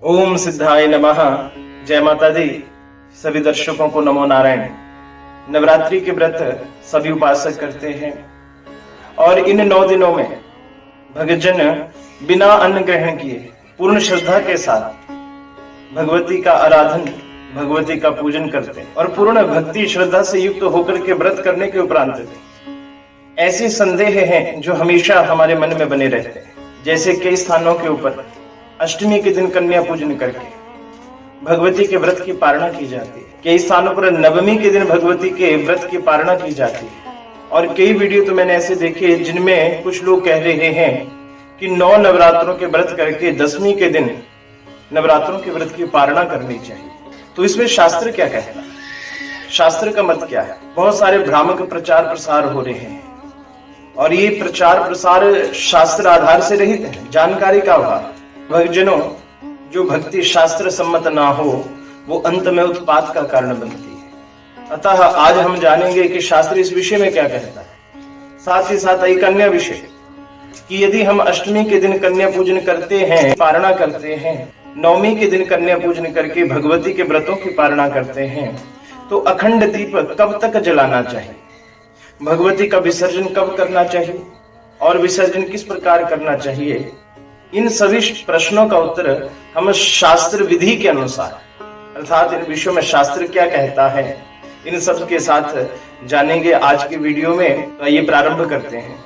ओम सिद्धाय नमः। जय माता दी। सभी दर्शकों को नमो नारायण। नवरात्रि के व्रत सभी उपासक करते हैं और इन 9 दिनों में भक्तजन बिना अन्न ग्रहण किए पूर्ण श्रद्धा के साथ भगवती का आराधन, भगवती का पूजन करते हैं और पूर्ण भक्ति श्रद्धा से युक्त होकर के व्रत करने के उपरांत ऐसे संदेह हैं जो हमेशा हमारे मन में बने रहते हैं। जैसे कई स्थानों के ऊपर अष्टमी के दिन कन्या पूजन करके भगवती के व्रत की पारणा की जाती है, कई स्थानों पर नवमी के दिन भगवती के व्रत की पारणा की जाती है। और कई वीडियो तो मैंने ऐसे देखे जिनमें कुछ लोग कह रहे हैं कि 9 नवरात्रों के व्रत करके 10वीं के दिन नवरात्रों के व्रत की पारणा करनी चाहिए। तो इसमें शास्त्र क्या कहता है, शास्त्र का मत क्या है? बहुत सारे भ्रामक प्रचार प्रसार हो रहे हैं और ये प्रचार प्रसार शास्त्र आधार से रहित है, जानकारी का अभाव। भक्तजनों, जो भक्ति शास्त्र सम्मत ना हो वो अंत में उत्पात का कारण बनती है। अतः आज हम जानेंगे कि शास्त्र इस विषय में क्या कहता है। साथ ही साथ एक अन्य विषय कि यदि हम अष्टमी के दिन कन्या पूजन करते हैं, पारणा करते हैं, नवमी के दिन कन्या पूजन करके भगवती के व्रतों की पारणा करते हैं, तो अखंड दीप कब तक जलाना चाहिए, भगवती का विसर्जन कब करना चाहिए और विसर्जन किस प्रकार करना चाहिए, इन सभी प्रश्नों का उत्तर हम शास्त्र विधि के अनुसार, अर्थात इन विषयों में शास्त्र क्या कहता है, इन सब के साथ जानेंगे आज की वीडियो में। तो ये प्रारंभ करते हैं।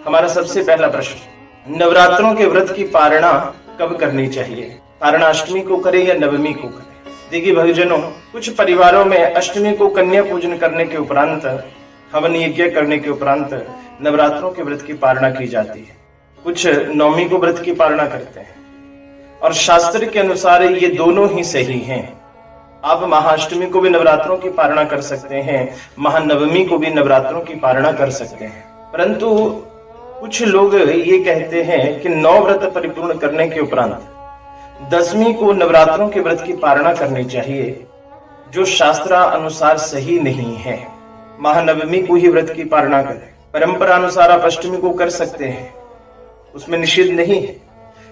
हमारा सबसे पहला प्रश्न, नवरात्रों के व्रत की पारणा कब करनी चाहिए? पारणा अष्टमी को करें या नवमी को करें? देखिए भक्तजनों, कुछ परिवारों में अष्टमी को कन्या पूजन करने के उपरांत, हवन यज्ञ करने के उपरांत नवरात्रों के व्रत की पारणा की जाती है। कुछ नवमी को व्रत की पारणा करते हैं और शास्त्र के अनुसार ये दोनों ही सही हैं। आप महाअष्टमी को भी नवरात्रों की पारणा कर सकते हैं, महानवमी को भी नवरात्रों की पारणा कर सकते हैं। परंतु कुछ लोग ये कहते हैं कि 9 व्रत परिपूर्ण करने के उपरांत 10वीं को नवरात्रों के व्रत की पारणा करनी चाहिए, जो शास्त्र अनुसार सही नहीं है। महानवमी को ही व्रत की पारणा करें। परंपरा अनुसार आप अष्टमी को कर सकते हैं, उसमें निषेध नहीं है,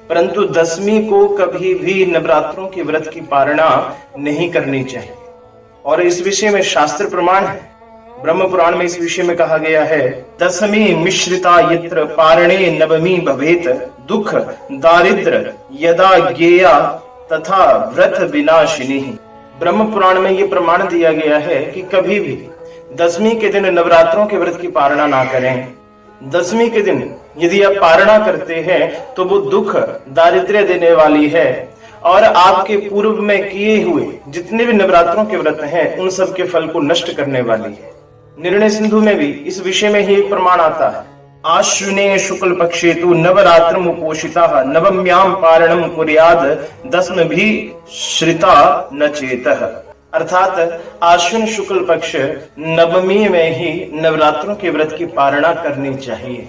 परंतु 10वीं को कभी भी नवरात्रों के व्रत की पारणा नहीं करनी चाहिए। और इस विषय में शास्त्र प्रमाण है। ब्रह्म पुराण में इस विषय में कहा गया है, 10वीं मिश्रिता यत्र पारणे नवमी भवेत दुख दारिद्र यदा ज्ञेया तथा व्रत विनाशिनी। ब्रह्म पुराण में ये प्रमाण दिया गया है कि कभी भी 10वीं के दिन नवरात्रों के व्रत की पारणा ना करें। 10वीं के दिन यदि आप पारणा करते हैं तो वो दुख दारिद्र्य देने वाली है और आपके पूर्व में किए हुए जितने भी नवरात्रों के व्रत हैं उन सब के फल को नष्ट करने वाली है। निर्णय सिंधु में भी इस विषय में ही एक प्रमाण आता है, आश्विने शुक्ल पक्षे तु नवरात्रम उपोषिता नवम्याम पारणम कुर्याद दस्म भी श्रिता न चेतः। अर्थात आश्विन शुक्ल पक्ष नवमी में ही नवरात्रों के व्रत की पारणा करनी चाहिए।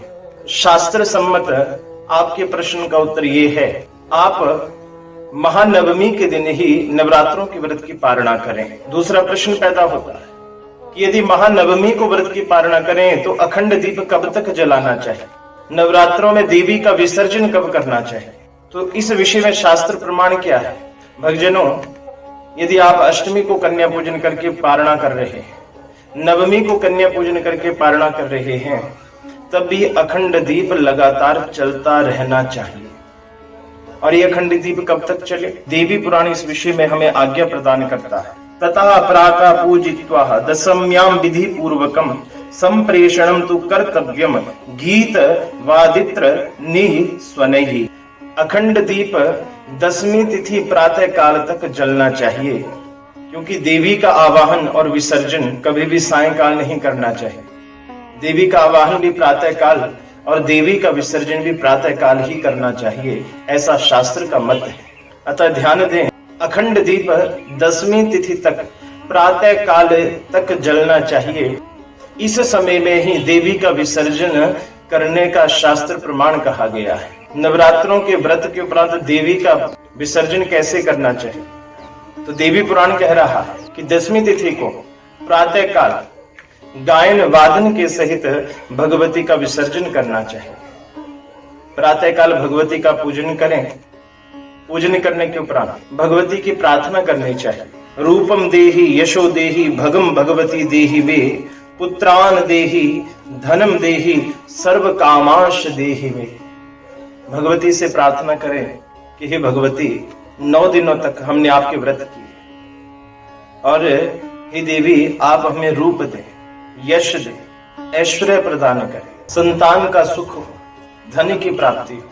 शास्त्र सम्मत आपके प्रश्न का उत्तर ये है, आप महानवमी के दिन ही नवरात्रों के व्रत की पारणा करें। दूसरा प्रश्न पैदा होता है कि यदि महानवमी को व्रत की पारणा करें तो अखंड दीप कब तक जलाना चाहिए, नवरात्रों में देवी का विसर्जन कब करना चाहिए? तो इस विषय में शास्त्र प्रमाण क्या है? भक्तजनों, यदि आप अष्टमी को कन्या पूजन करके पारणा कर रहे हैं, नवमी को कन्या पूजन करके पारणा कर रहे हैं, तब भी अखंड दीप लगातार चलता रहना चाहिए। और ये अखंड दीप कब तक चले? देवी पुराण इस विषय में हमें आज्ञा प्रदान करता है, तथा प्राका पूजित्वा दशम्याम विधि पूर्वकम संप्रेषणम तु कर्तव्यम गीत वादित्र निस्वनैहि। अखंड दीप 10वीं तिथि प्रातः काल तक जलना चाहिए, क्योंकि देवी का आवाहन और विसर्जन कभी भी सायंकाल नहीं करना चाहिए। देवी का आवाहन भी प्रातः काल और देवी का विसर्जन भी प्रातः काल ही करना चाहिए, ऐसा शास्त्र का मत है। अतः ध्यान दें, अखंड दीप 10वीं तिथि तक प्रातः काल तक जलना चाहिए। इस समय में ही देवी का विसर्जन करने का शास्त्र प्रमाण कहा गया है। नवरात्रों के व्रत के उपरांत देवी का विसर्जन कैसे करना चाहिए? तो देवी पुराण कह रहा है कि 10वीं तिथि को प्रातः काल गायन वादन के सहित भगवती का विसर्जन करना चाहिए। प्रातः काल भगवती का पूजन करें, पूजन करने के उपरांत भगवती की प्रार्थना करनी चाहिए। रूपम देहि यशो देहि भगम भगवती देहि वे, पुत्रान देहि धनम देहि सर्व कामांश देहि वे। भगवती से प्रार्थना करें कि हे भगवती, 9 दिनों तक हमने आपके व्रत किए और हे देवी, आप हमें रूप दें, यश दें, ऐश्वर्य प्रदान करें, संतान का सुख हो, धन की प्राप्ति हो।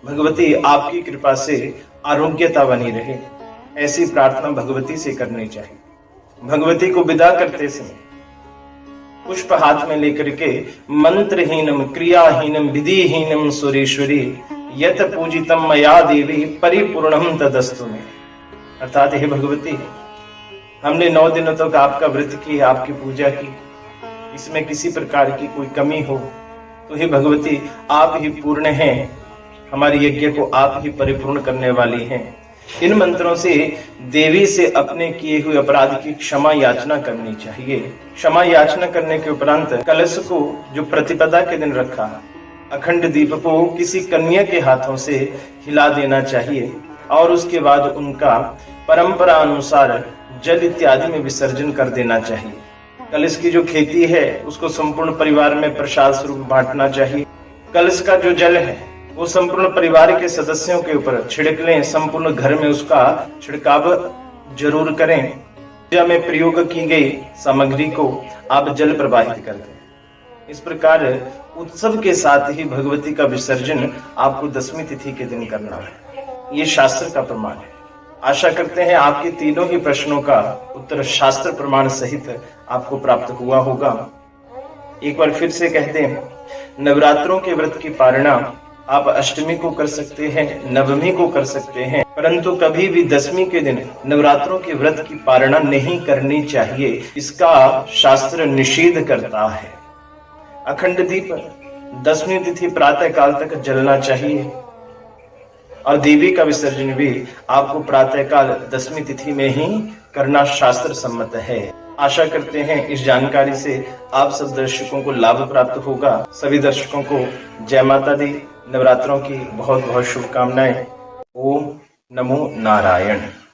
भगवती, आपकी कृपा से आरोग्यता बनी रहे, ऐसी प्रार्थना भगवती से करनी चाहिए। भगवती को विदा करते समय पुष्प हाथ में लेकर के मंत्रहीनम क्रियाहीनम विधिहीनम सुरेश्वरी यत पूजितम मया देवी परिपूर्णम तदस्तु में। अर्थात हे भगवती, हमने 9 दिनों तक आपका व्रत किया, आपकी पूजा की, इसमें किसी प्रकार की कोई कमी हो तो हे भगवती, आप ही पूर्ण हैं, हमारे यज्ञ को आप ही परिपूर्ण करने वाली हैं। इन मंत्रों से देवी से अपने किए हुए अपराध की क्षमा याचना करनी चाहिए। क्षमा याचना करने के उपरांत कलश को जो प्रतिपदा के दिन रखा, अखंड दीप को किसी कन्या के हाथों से हिला देना चाहिए और उसके बाद उनका परंपरा अनुसार जल इत्यादि में विसर्जन कर देना चाहिए। कलश की जो खेती है उसको संपूर्ण परिवार में प्रसाद स्वरूप बांटना चाहिए। कलश का जो जल है वो संपूर्ण परिवार के सदस्यों के ऊपर छिड़क लें, संपूर्ण घर में उसका छिड़काव जरूर करें। पूजा में प्रयोग की गई सामग्री को आप जल प्रवाहित कर दें। इस प्रकार उत्सव के साथ ही भगवती का विसर्जन आपको 10वीं तिथि के दिन करना है। ये शास्त्र का प्रमाण है। आशा करते हैं आपके तीनों ही प्रश्नों का उत्तर शास्त्र प्रमाण सहित आपको प्राप्त हुआ होगा। एक बार फिर से कहते हैं, नवरात्रों के व्रत की पारणा आप अष्टमी को कर सकते हैं, नवमी को कर सकते हैं, परंतु कभी भी 10वीं के दिन नवरात्रों के व्रत की पारणा नहीं करनी चाहिए। इसका शास्त्र निषेध करता है। अखंड दीप 10वीं तिथि प्रातः काल तक जलना चाहिए और देवी का विसर्जन भी आपको प्रातः काल 10वीं तिथि में ही करना शास्त्र सम्मत है। आशा करते हैं इस जानकारी से आप सब दर्शकों को लाभ प्राप्त होगा। सभी दर्शकों को जय माता दी, नवरात्रों की बहुत बहुत शुभकामनाएं। ओम नमो नारायण।